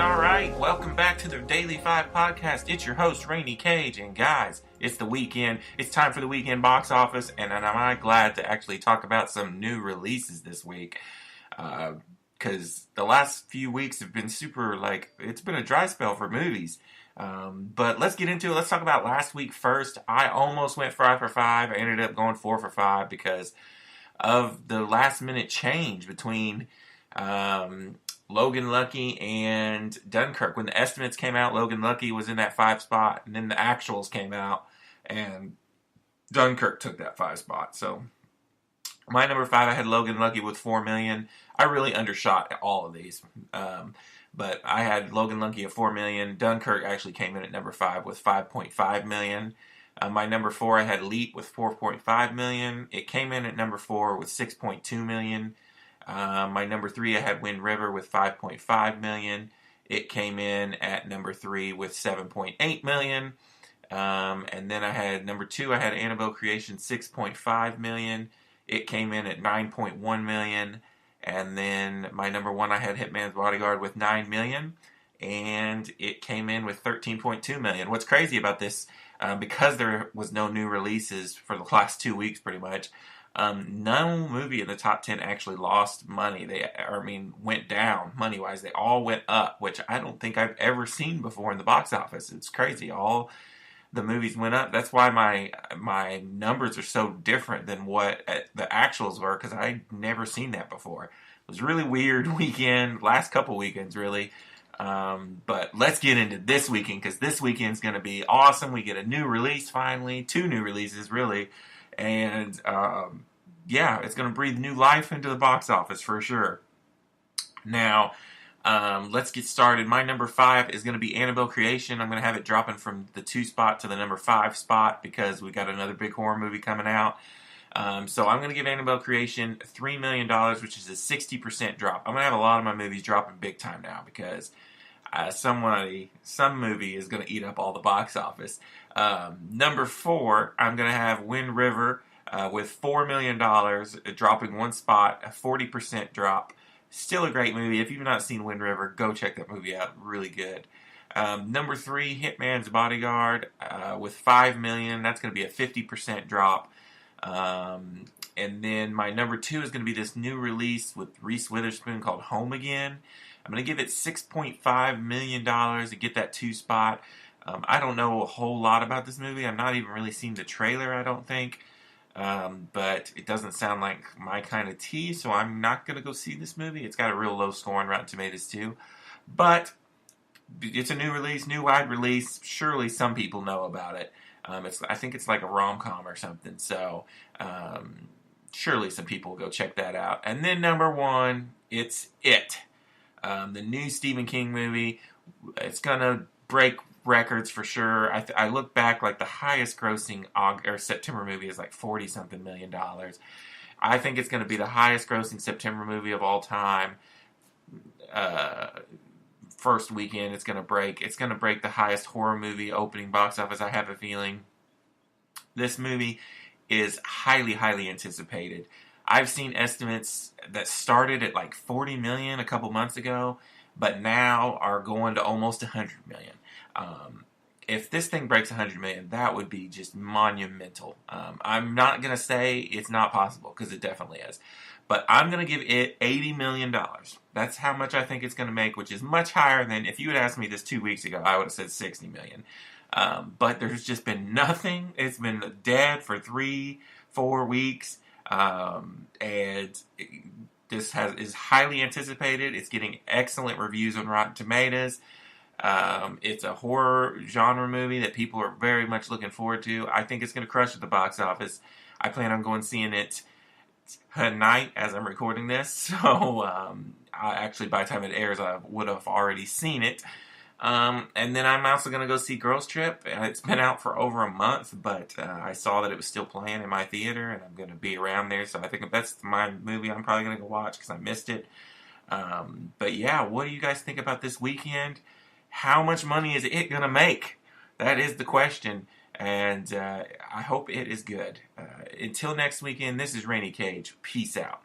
All right. Welcome back to the Daily 5 podcast. It's your host, Rainy Cage. And guys, it's the weekend. It's time for the weekend box office. And I'm glad to actually talk about some new releases this week. Because the last few weeks have been it's been a dry spell for movies. But let's get into it. Let's talk about last week first. I almost went 5 for 5. I ended up going 4 for 5 because of the last minute change between Logan Lucky and Dunkirk. When the estimates came out, Logan Lucky was in that 5 spot, and then the actuals came out, and Dunkirk took that 5 spot. So my number 5, I had Logan Lucky with 4 million. I really undershot all of these, but I had Logan Lucky at 4 million. Dunkirk actually came in at number 5 with 5.5 million. My number 4, I had Leap with 4.5 million. It came in at number 4 with 6.2 million. My number 3, I had Wind River with 5.5 million. It came in at number 3 with 7.8 million. And then I had number 2, I had Annabelle Creation, 6.5 million. It came in at 9.1 million. And then my number 1, I had Hitman's Bodyguard with 9 million. And it came in with 13.2 million. What's crazy about this, because there was no new releases for the last 2 weeks pretty much, no movie in the top 10 actually lost money. Went down money-wise. They all went up, which I don't think I've ever seen before in the box office. It's crazy. All the movies went up. That's why my numbers are so different than what the actuals were, because I'd never seen that before. It was a really weird weekend, last couple weekends, really. But let's get into this weekend, because this weekend's going to be awesome. We get a new release finally, 2 new releases, really. And, it's going to breathe new life into the box office for sure. Now, let's get started. My number 5 is going to be Annabelle Creation. I'm going to have it dropping from the 2 spot to the number 5 spot because we got another big horror movie coming out. So I'm going to give Annabelle Creation $3 million, which is a 60% drop. I'm going to have a lot of my movies dropping big time now because some movie is going to eat up all the box office. Number 4, I'm going to have Wind River with $4 million, dropping 1 spot, a 40% drop. Still a great movie. If you've not seen Wind River, go check that movie out. Really good. Number 3, Hitman's Bodyguard with $5 million. That's going to be a 50% drop. And then my number 2 is going to be this new release with Reese Witherspoon called Home Again. I'm going to give it $6.5 million to get that 2 spot. I don't know a whole lot about this movie. I've not even really seen the trailer, I don't think. But it doesn't sound like my kind of tea, so I'm not going to go see this movie. It's got a real low score on Rotten Tomatoes, too. But it's a new release, new wide release. Surely some people know about it. I think it's like a rom-com or something, so surely some people will go check that out. And then number 1, it's It. The new Stephen King movie. It's going to break records for sure. I look back, like the highest grossing September movie is like $40-something million. I think it's going to be the highest grossing September movie of all time. First weekend it's going to break the highest horror movie opening box office. I have a feeling this movie is highly, highly anticipated. I've seen estimates that started at like 40 million a couple months ago, but now are going to almost 100 million. If this thing breaks 100 million, that would be just monumental. I'm not going to say it's not possible, because it definitely is. But I'm going to give it $80 million. That's how much I think it's going to make, which is much higher than, if you had asked me this 2 weeks ago, I would have said 60 million. But there's just been nothing. It's been dead for 3-4 weeks. And this is highly anticipated. It's getting excellent reviews on Rotten Tomatoes. It's a horror genre movie that people are very much looking forward to. I think it's going to crush at the box office. I plan on going seeing it tonight as I'm recording this. So, actually, by the time it airs, I would have already seen it. And then I'm also going to go see Girls Trip. It's been out for over a month, but I saw that it was still playing in my theater, and I'm going to be around there. So I think that's my movie I'm probably going to go watch because I missed it. But yeah, what do you guys think about this weekend? How much money is it going to make? That is the question. And I hope it is good. Until next weekend, this is Rainy Cage. Peace out.